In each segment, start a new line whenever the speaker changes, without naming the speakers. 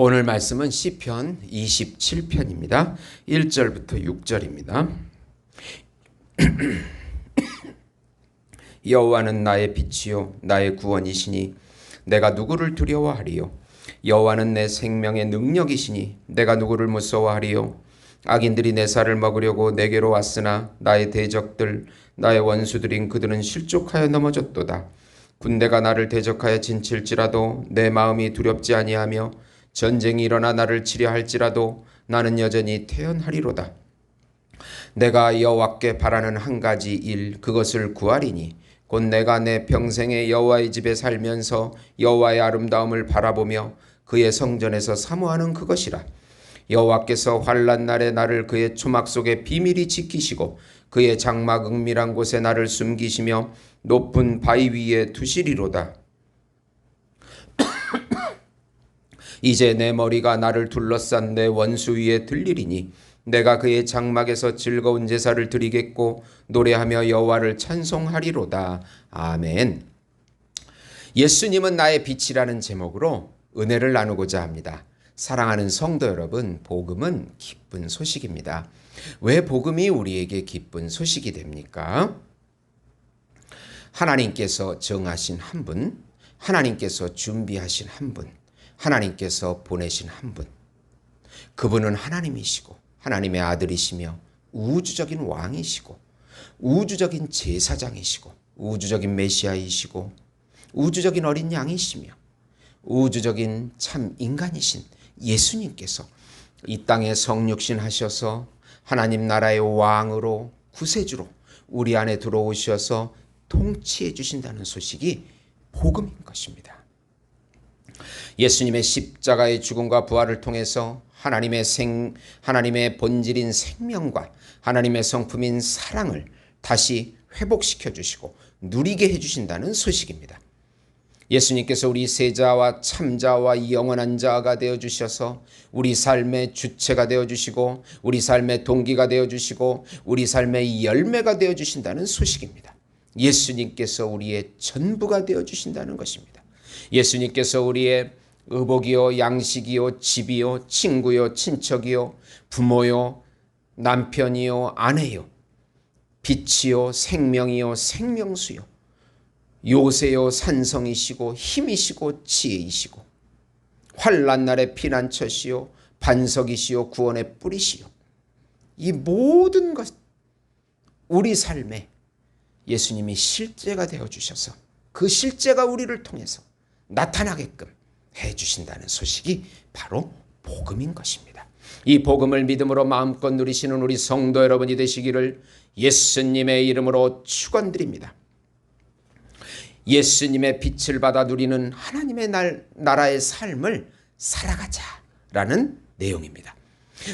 오늘 말씀은 시편 27편입니다. 1절부터 6절입니다. 여호와는 나의 빛이요 나의 구원이시니 내가 누구를 두려워하리요. 여호와는 내 생명의 능력이시니 내가 누구를 무서워하리요. 악인들이 내 살을 먹으려고 내게로 왔으나 나의 대적들 나의 원수들인 그들은 실족하여 넘어졌도다. 군대가 나를 대적하여 진칠지라도 내 마음이 두렵지 아니하며 전쟁이 일어나 나를 치려 할지라도 나는 여전히 태연하리로다. 내가 여호와께 바라는 한 가지 일 그것을 구하리니 곧 내가 내 평생에 여호와의 집에 살면서 여호와의 아름다움을 바라보며 그의 성전에서 사모하는 그것이라. 여호와께서 환난 날에 나를 그의 초막 속에 비밀히 지키시고 그의 장막 은밀한 곳에 나를 숨기시며 높은 바위 위에 두시리로다. 이제 내 머리가 나를 둘러싼 내 원수 위에 들리리니 내가 그의 장막에서 즐거운 제사를 드리겠고 노래하며 여호와를 찬송하리로다. 아멘. 예수님은 나의 빛이라는 제목으로 은혜를 나누고자 합니다. 사랑하는 성도 여러분, 복음은 기쁜 소식입니다. 왜 복음이 우리에게 기쁜 소식이 됩니까? 하나님께서 정하신 한 분, 하나님께서 준비하신 한 분, 하나님께서 보내신 한 분, 그분은 하나님이시고 하나님의 아들이시며 우주적인 왕이시고 우주적인 제사장이시고 우주적인 메시아이시고 우주적인 어린 양이시며 우주적인 참 인간이신 예수님께서 이 땅에 성육신 하셔서 하나님 나라의 왕으로 구세주로 우리 안에 들어오셔서 통치해 주신다는 소식이 복음인 것입니다. 예수님의 십자가의 죽음과 부활을 통해서 하나님의 본질인 생명과 하나님의 성품인 사랑을 다시 회복시켜 주시고 누리게 해 주신다는 소식입니다. 예수님께서 우리 세자와 참자와 영원한 자가 되어 주셔서 우리 삶의 주체가 되어 주시고 우리 삶의 동기가 되어 주시고 우리 삶의 열매가 되어 주신다는 소식입니다. 예수님께서 우리의 전부가 되어 주신다는 것입니다. 예수님께서 우리의 의복이요 양식이요 집이요 친구요 친척이요 부모요 남편이요 아내요 빛이요 생명이요 생명수요 요새요 산성이시고 힘이시고 지혜이시고 환난 날의 피난처시요 반석이시요 구원의 뿌리시요 이 모든 것 우리 삶에 예수님이 실제가 되어주셔서 그 실제가 우리를 통해서 나타나게끔 해주신다는 소식이 바로 복음인 것입니다. 이 복음을 믿음으로 마음껏 누리시는 우리 성도 여러분이 되시기를 예수님의 이름으로 축원드립니다. 예수님의 빛을 받아 누리는 하나님의 나라의 삶을 살아가자라는 내용입니다.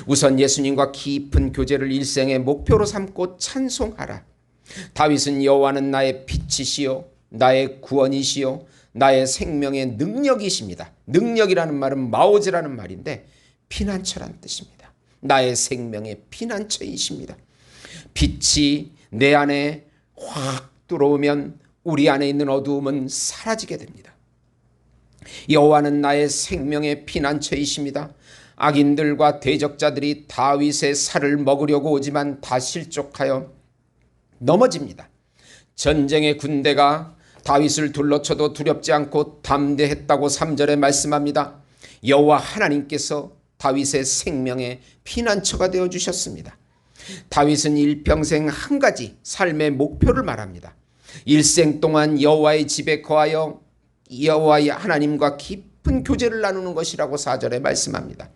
우선 예수님과 깊은 교제를 일생의 목표로 삼고 찬송하라. 다윗은 여호와는 나의 빛이시요 나의 구원이시요 나의 생명의 능력이십니다. 능력이라는 말은 마오즈라는 말인데 피난처란 뜻입니다. 나의 생명의 피난처이십니다. 빛이 내 안에 확 들어오면 우리 안에 있는 어두움은 사라지게 됩니다. 여호와는 나의 생명의 피난처이십니다. 악인들과 대적자들이 다윗의 살을 먹으려고 오지만 다 실족하여 넘어집니다. 전쟁의 군대가 다윗을 둘러쳐도 두렵지 않고 담대했다고 3절에 말씀합니다. 여호와 하나님께서 다윗의 생명의 피난처가 되어주셨습니다. 다윗은 일평생 한 가지 삶의 목표를 말합니다. 일생 동안 여호와의 집에 거하여 여호와의 하나님과 깊은 교제를 나누는 것이라고 4절에 말씀합니다.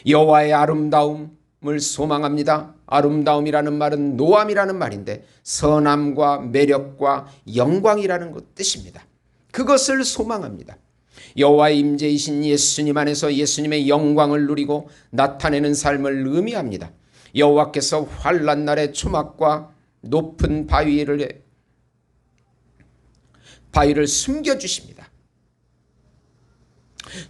여호와의 아름다움을 소망합니다. 아름다움이라는 말은 노함이라는 말인데 선함과 매력과 영광이라는 것 뜻입니다. 그것을 소망합니다. 여호와의 임재이신 예수님 안에서 예수님의 영광을 누리고 나타내는 삶을 의미합니다. 여호와께서 환난 날의 초막과 높은 바위를 숨겨주십니다.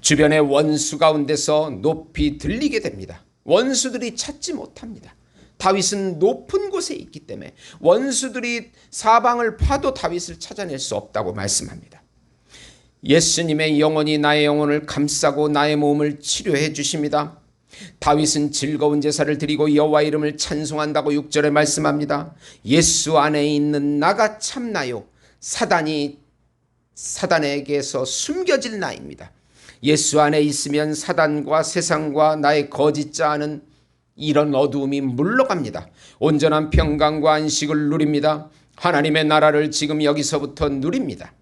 주변의 원수 가운데서 높이 들리게 됩니다. 원수들이 찾지 못합니다. 다윗은 높은 곳에 있기 때문에 원수들이 사방을 파도 다윗을 찾아낼 수 없다고 말씀합니다. 예수님의 영혼이 나의 영혼을 감싸고 나의 몸을 치료해 주십니다. 다윗은 즐거운 제사를 드리고 여호와 이름을 찬송한다고 6절에 말씀합니다. 예수 안에 있는 나가 참나요, 사단에게서 숨겨질 나입니다. 예수 안에 있으면 사단과 세상과 나의 거짓자아는 이런 어두움이 물러갑니다. 온전한 평강과 안식을 누립니다. 하나님의 나라를 지금 여기서부터 누립니다.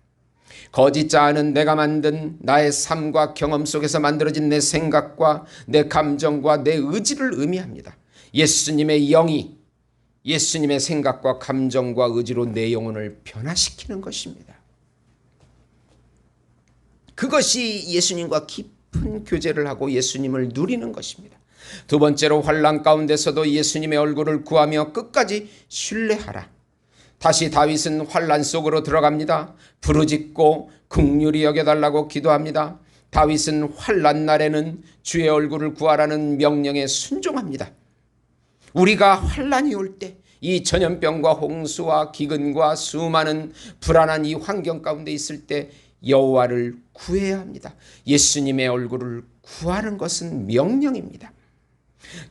거짓자아는 내가 만든 나의 삶과 경험 속에서 만들어진 내 생각과 내 감정과 내 의지를 의미합니다. 예수님의 영이 예수님의 생각과 감정과 의지로 내 영혼을 변화시키는 것입니다. 그것이 예수님과 깊은 교제를 하고 예수님을 누리는 것입니다. 두 번째로, 환난 가운데서도 예수님의 얼굴을 구하며 끝까지 신뢰하라. 다시 다윗은 환난 속으로 들어갑니다. 부르짖고 긍휼히 여겨달라고 기도합니다. 다윗은 환난 날에는 주의 얼굴을 구하라는 명령에 순종합니다. 우리가 환난이 올 때, 이 전염병과 홍수와 기근과 수많은 불안한 이 환경 가운데 있을 때 여호와를 구해야 합니다. 예수님의 얼굴을 구하는 것은 명령입니다.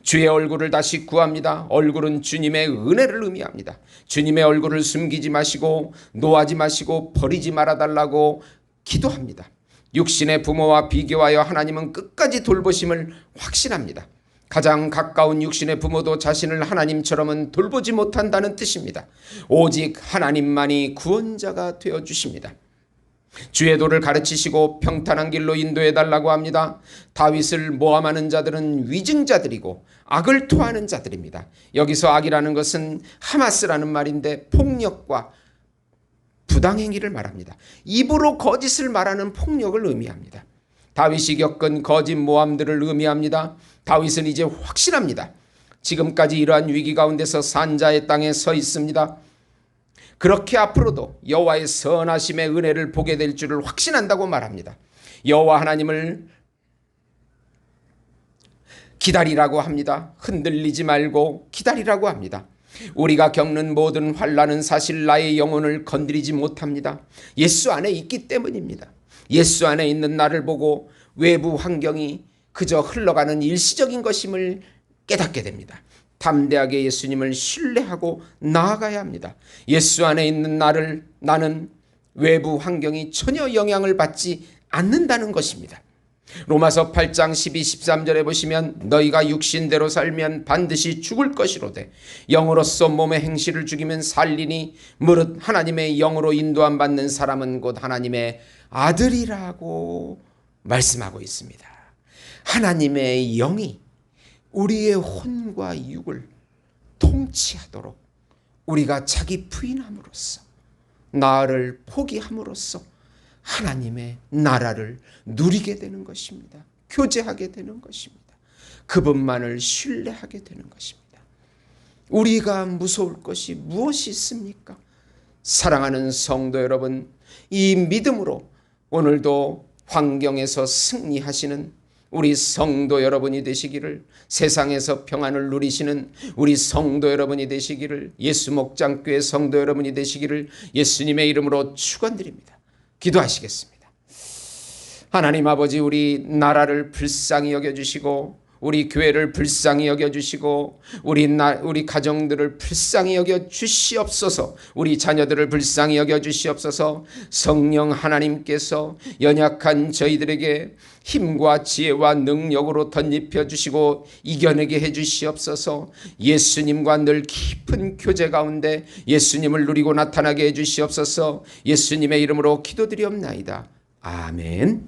주의 얼굴을 다시 구합니다. 얼굴은 주님의 은혜를 의미합니다. 주님의 얼굴을 숨기지 마시고 노하지 마시고 버리지 말아달라고 기도합니다. 육신의 부모와 비교하여 하나님은 끝까지 돌보심을 확신합니다. 가장 가까운 육신의 부모도 자신을 하나님처럼은 돌보지 못한다는 뜻입니다. 오직 하나님만이 구원자가 되어주십니다. 주의 도를 가르치시고 평탄한 길로 인도해달라고 합니다. 다윗을 모함하는 자들은 위증자들이고 악을 토하는 자들입니다. 여기서 악이라는 것은 하마스라는 말인데 폭력과 부당행위를 말합니다. 입으로 거짓을 말하는 폭력을 의미합니다. 다윗이 겪은 거짓 모함들을 의미합니다. 다윗은 이제 확신합니다. 지금까지 이러한 위기 가운데서 산자의 땅에 서 있습니다. 그렇게 앞으로도 여호와의 선하심의 은혜를 보게 될 줄을 확신한다고 말합니다. 여호와 하나님을 기다리라고 합니다. 흔들리지 말고 기다리라고 합니다. 우리가 겪는 모든 환난은 사실 나의 영혼을 건드리지 못합니다. 예수 안에 있기 때문입니다. 예수 안에 있는 나를 보고 외부 환경이 그저 흘러가는 일시적인 것임을 깨닫게 됩니다. 담대하게 예수님을 신뢰하고 나아가야 합니다. 예수 안에 있는 나는 외부 환경이 전혀 영향을 받지 않는다는 것입니다. 로마서 8장 12, 13절에 보시면 너희가 육신대로 살면 반드시 죽을 것이로되 영으로서 몸의 행실을 죽이면 살리니 무릇 하나님의 영으로 인도함 받는 사람은 곧 하나님의 아들이라고 말씀하고 있습니다. 하나님의 영이 우리의 혼과 육을 통치하도록 우리가 자기 부인함으로써 나를 포기함으로써 하나님의 나라를 누리게 되는 것입니다. 교제하게 되는 것입니다. 그분만을 신뢰하게 되는 것입니다. 우리가 무서울 것이 무엇이 있습니까? 사랑하는 성도 여러분, 이 믿음으로 오늘도 환경에서 승리하시는 우리 성도 여러분이 되시기를, 세상에서 평안을 누리시는 우리 성도 여러분이 되시기를, 예수 목장교회 성도 여러분이 되시기를 예수님의 이름으로 축원드립니다. 기도하시겠습니다. 하나님 아버지, 우리 나라를 불쌍히 여겨주시고 우리 교회를 불쌍히 여겨주시고 우리 가정들을 불쌍히 여겨주시옵소서. 우리 자녀들을 불쌍히 여겨주시옵소서. 성령 하나님께서 연약한 저희들에게 힘과 지혜와 능력으로 덧입혀 주시고 이겨내게 해주시옵소서. 예수님과 늘 깊은 교제 가운데 예수님을 누리고 나타나게 해주시옵소서. 예수님의 이름으로 기도드리옵나이다. 아멘.